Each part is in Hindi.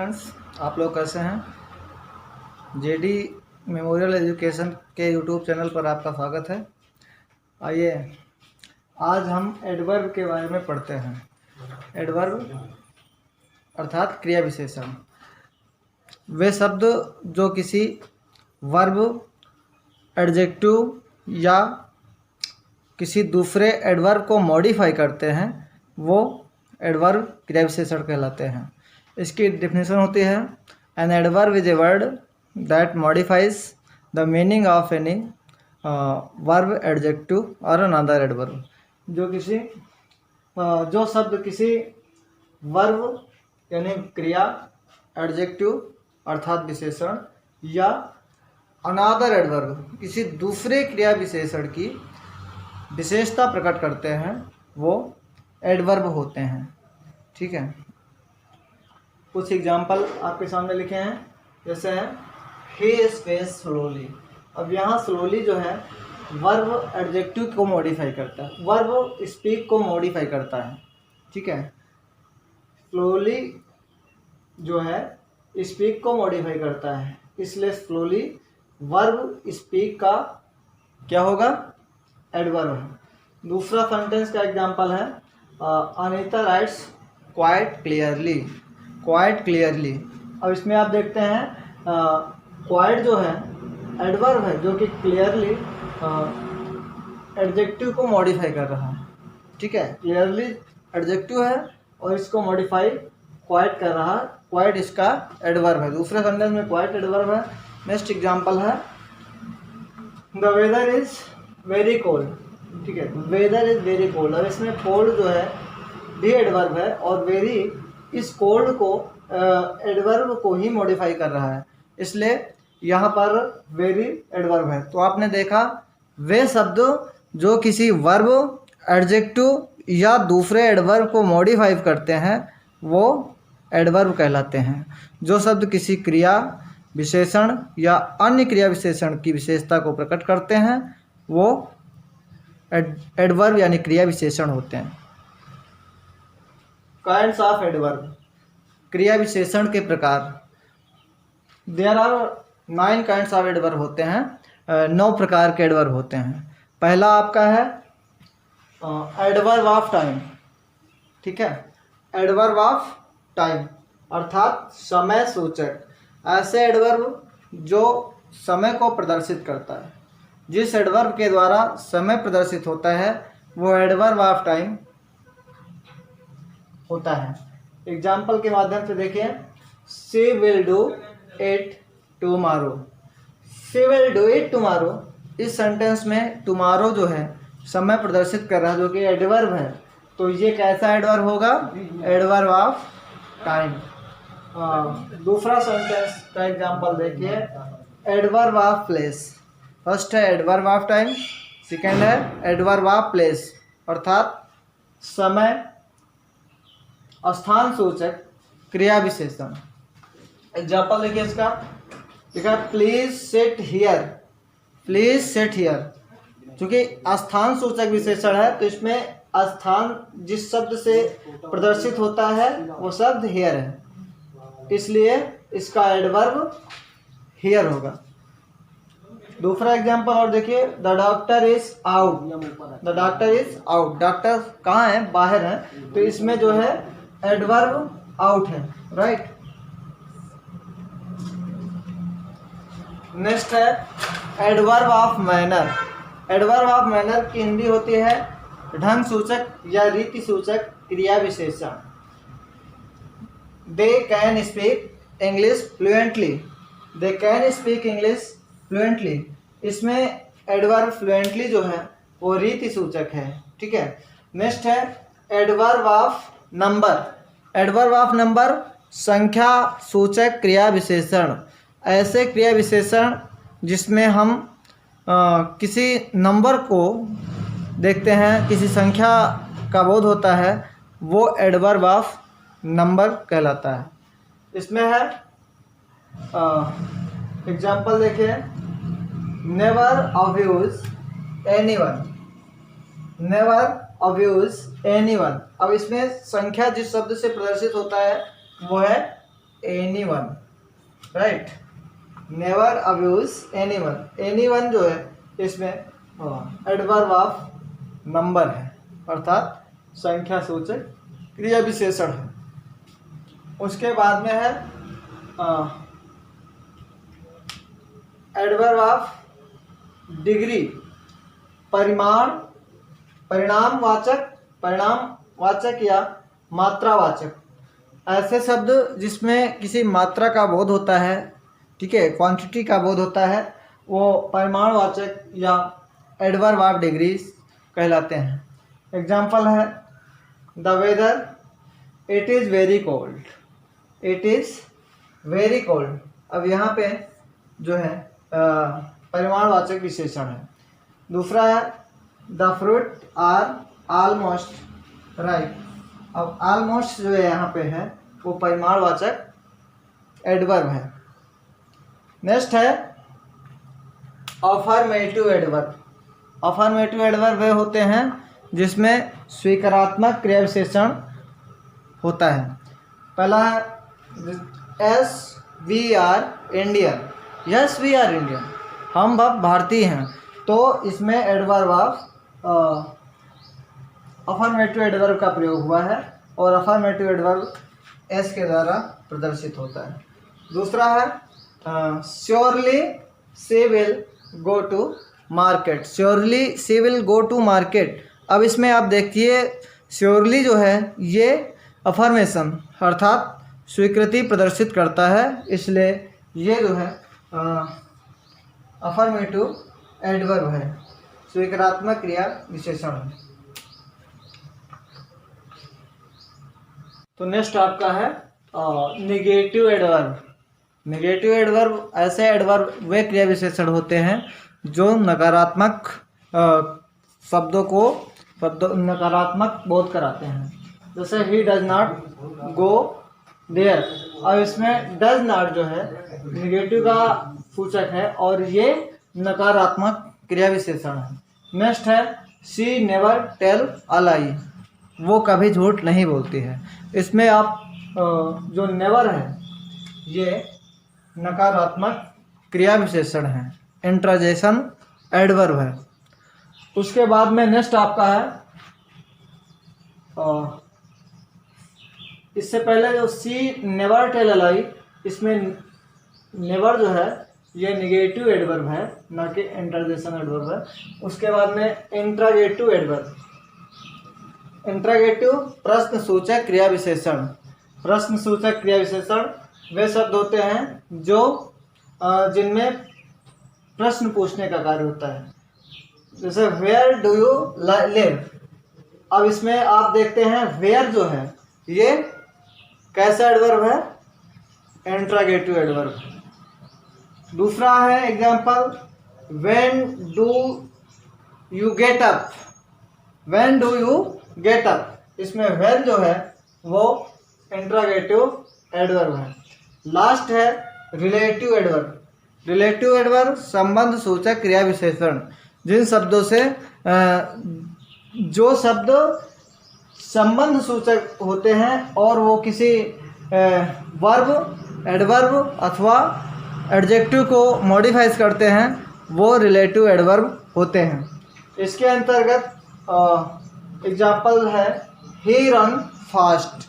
फ्रेंड्स, आप लोग कैसे हैं। जेडी मेमोरियल एजुकेशन के यूट्यूब चैनल पर आपका स्वागत है। आइए आज हम एडवर्ब के बारे में पढ़ते हैं। एडवर्ब अर्थात क्रिया विशेषण, वे शब्द जो किसी वर्ब, एडजेक्टिव या किसी दूसरे एडवर्ब को मॉडिफाई करते हैं वो एडवर्ब क्रिया विशेषण कहलाते हैं। इसकी डेफिनेशन होती है, an adverb is a word that modifies the meaning of any verb, adjective और अनदर एडवर्ब। जो शब्द किसी वर्ब यानी क्रिया, एडजेक्टिव अर्थात विशेषण या अनदर एडवर्ब किसी दूसरे क्रिया विशेषण की विशेषता प्रकट करते हैं वो एडवर्ब होते हैं। ठीक है, कुछ एग्जाम्पल आपके सामने लिखे हैं, जैसे है ही स्पेस स्लोली। अब यहाँ स्लोली जो है वर्ब एडजेक्टिव को मॉडिफाई करता है, वर्ब स्पीक को मॉडिफाई करता है। ठीक है, स्लोली जो है स्पीक को मॉडिफाई करता है, इसलिए स्लोली वर्ब स्पीक का क्या होगा, एडवर्ब है। दूसरा सेंटेंस का एग्जांपल है Anita rights quite clearly. Quite clearly, अब इसमें आप देखते हैं क्वाइट जो है एडवर्ब है जो कि क्लियरली एडजेक्टिव को मॉडिफाई कर रहा है। ठीक है, क्लियरली एडजेक्टिव है और इसको मॉडिफाई क्वाइट कर रहा है, क्वाइट इसका एडवर्ब है। दूसरे सेंटेंस में क्वाइट एडवर्ब है। नेक्स्ट एग्जांपल है the weather is very cold. ठीक है, वेदर इज वेरी कोल्ड, और इसमें कोल्ड जो है भी एडवर्ब है और वेरी इस कोल्ड को एडवर्ब को ही मॉडिफाई कर रहा है, इसलिए यहाँ पर वेरी एडवर्ब है। तो आपने देखा वे शब्द जो किसी वर्ब, एडजेक्टिव या दूसरे एडवर्ब को मॉडिफाई करते हैं वो एडवर्ब कहलाते हैं। जो शब्द किसी क्रिया विशेषण या अन्य क्रिया विशेषण की विशेषता को प्रकट करते हैं वो एडवर्ब यानी क्रिया विशेषण होते हैं। काइंड्स ऑफ एडवर्ब, क्रिया विशेषण के प्रकार। There are 9 kinds of adverb होते हैं, 9 प्रकार के एडवर्ब होते हैं। पहला आपका है एडवर्ब ऑफ टाइम। ठीक है, एडवर्ब ऑफ टाइम अर्थात समय सूचक, ऐसे एडवर्ब जो समय को प्रदर्शित करता है। जिस एडवर्ब के द्वारा समय प्रदर्शित होता है वो एडवर्ब ऑफ टाइम होता है। एग्जाम्पल के माध्यम से देखिए, she will do it tomorrow. She will do it tomorrow, इस सेंटेंस में टुमारो जो है समय प्रदर्शित कर रहा है जो कि एडवर्ब है, तो ये कैसा एडवर्ब होगा, एडवर्ब ऑफ टाइम। दूसरा सेंटेंस का एग्जाम्पल देखिए, एडवर्ब ऑफ प्लेस। फर्स्ट है एडवर्ब ऑफ टाइम, सेकेंड है एडवर्ब ऑफ प्लेस अर्थात समय, स्थान सूचक क्रिया विशेषण। एग्जाम्पल देखिए इसका, देखा please sit here. Please sit here क्योंकि स्थान सूचक विशेषण है तो इसमें स्थान जिस शब्द से प्रदर्शित होता है वो शब्द हियर है, इसलिए इसका एडवर्ब हियर होगा। दूसरा एग्जाम्पल और देखिए, the doctor is out. The doctor is out, doctor कहाँ है, बाहर है, तो इसमें जो है एडवर्ब आउट है। राइट, नेक्स्ट है adverb of manner. Adverb of manner की हिंदी होती है ढंग सूचक या रीति सूचक क्रिया विशेषण। They can speak English fluently. They can speak English fluently, इसमें एडवर्ब फ्लुएंटली जो है वो रीति सूचक है। ठीक है, नेक्स्ट है adverb of number. Adverb of number संख्या सूचक क्रिया विशेषण, ऐसे क्रिया विशेषण जिसमें हम किसी नंबर को देखते हैं, किसी संख्या का बोध होता है, वो एडवर्ब ऑफ नंबर कहलाता है। इसमें है एग्जाम्पल देखिए, never abuse anyone. Never abuse anyone, अब इसमें संख्या जिस शब्द से प्रदर्शित होता है वो है anyone, right, never abuse anyone. Anyone जो है इसमें एडवर्ब ऑफ नंबर है, अर्थात संख्या सूचक क्रिया विशेषण है। उसके बाद में है एडवर्ब ऑफ डिग्री, परिणामवाचक या मात्रावाचक। ऐसे शब्द जिसमें किसी मात्रा का बोध होता है, ठीक है, क्वांटिटी का बोध होता है, वो परिमाणवाचक या एडवर्ब ऑफ डिग्री कहलाते हैं। एग्जाम्पल है the weather, it is very cold, it is very cold. अब यहाँ पे जो है परिमाणवाचक विशेषण है। दूसरा है the fruit are almost right. अब ऑलमोस्ट जो है यहाँ पे है वो परिमाणवाचक एडवर्ब है। नेक्स्ट है अफर्मेटिव एडवर्ब। अफर्मेटिव एडवर्ब वे होते हैं जिसमें स्वीकारात्मक क्रिया विशेषण होता है। पहला है yes we are Indian, yes we are Indian, हम अब भारतीय हैं, तो इसमें एडवर्ब ऑफ अफर्मेटिव एडवर्ब का प्रयोग हुआ है और अफर्मेटिव एडवर्ब एस के द्वारा प्रदर्शित होता है। दूसरा है surely she will go to market, surely she will go to market. अब इसमें आप देखिए श्योरली जो है ये अफर्मेशन अर्थात स्वीकृति प्रदर्शित करता है, इसलिए ये जो है अफर्मेटिव एडवर्ब है, स्वीकारात्मक क्रिया विशेषण है। तो नेक्स्ट आपका है नेगेटिव एडवर्ब। नेगेटिव एडवर्ब ऐसे एडवर्ब वे क्रिया विशेषण होते हैं जो नकारात्मक नकारात्मक बोध कराते हैं। जैसे he does not go there. और इसमें डज नॉट जो है नेगेटिव का सूचक है और ये नकारात्मक क्रिया विशेषण है। नेक्स्ट है शी नेवर टेल अ लाई, वो कभी झूठ नहीं बोलती है। इसमें आप जो नेवर है ये नकारात्मक क्रिया विशेषण है, इंट्राजेशन एडवर्ब है। उसके बाद में नेक्स्ट आपका है इससे पहले जो सी नेवर टेल अ लाई, इसमें नेवर जो है ये नेगेटिव एडवर्ब है, ना कि इंट्राजेशन एडवर्ब है। उसके बाद में इंट्रागेटिव एडवर्ब। इंट्रागेटिव प्रश्न सूचक क्रिया विशेषण। प्रश्न सूचक क्रिया विशेषण वे शब्द होते हैं जो जिनमें प्रश्न पूछने का कार्य होता है। जैसे वेयर डू यू लिव। अब इसमें आप देखते हैं वेयर जो है ये कैसा एडवर्ब है, इंट्रागेटिव एडवर्ब। दूसरा है example when do you get up, when do you get up. इसमें व्हेन जो है वो इंट्रागेटिव एडवर्ब है। लास्ट है रिलेटिव एडवर्ब। रिलेटिव एडवर्ब संबंध सूचक क्रिया विशेषण, जिन शब्दों से जो शब्द संबंध सूचक होते हैं और वो किसी वर्ब, एडवर्ब अथवा एडजेक्टिव को मॉडिफाइज करते हैं, वो रिलेटिव एडवर्ब होते हैं। इसके अंतर्गत एग्जाम्पल है ही रन फास्ट,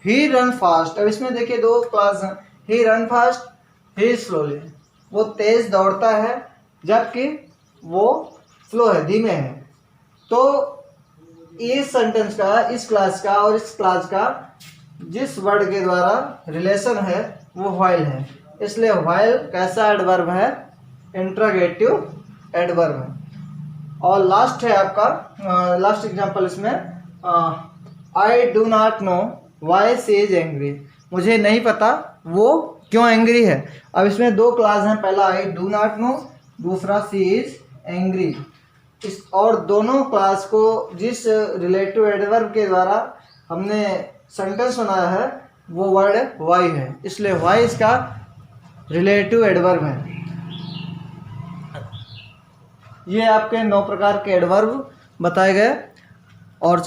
ही रन फास्ट। अब इसमें देखिए दो क्लास हैं, ही रन फास्ट, ही स्लोली। वो तेज दौड़ता है जबकि वो स्लो है, धीमे है। तो इस सेंटेंस का, इस क्लास का और इस क्लास का जिस वर्ड के द्वारा रिलेशन है वो व्हाइल है, इसलिए व्हाइल कैसा एडवर्ब है, इंट्रागेटिव एडवर्ब है। और लास्ट है आपका लास्ट एग्जांपल इसमें I do not know why she is angry. मुझे नहीं पता वो क्यों एंग्री है। अब इसमें दो क्लास हैं, पहला आई डू नॉट नो, दूसरा शी इज एंग्री। इस और दोनों क्लास को जिस रिलेटिव एडवर्ब के द्वारा हमने सेंटेंस बनाया है वो वर्ड वाई है, इसलिए वाई इसका रिलेटिव एडवर्ब है। ये आपके 9 प्रकार के एडवर्ब बताए गए। और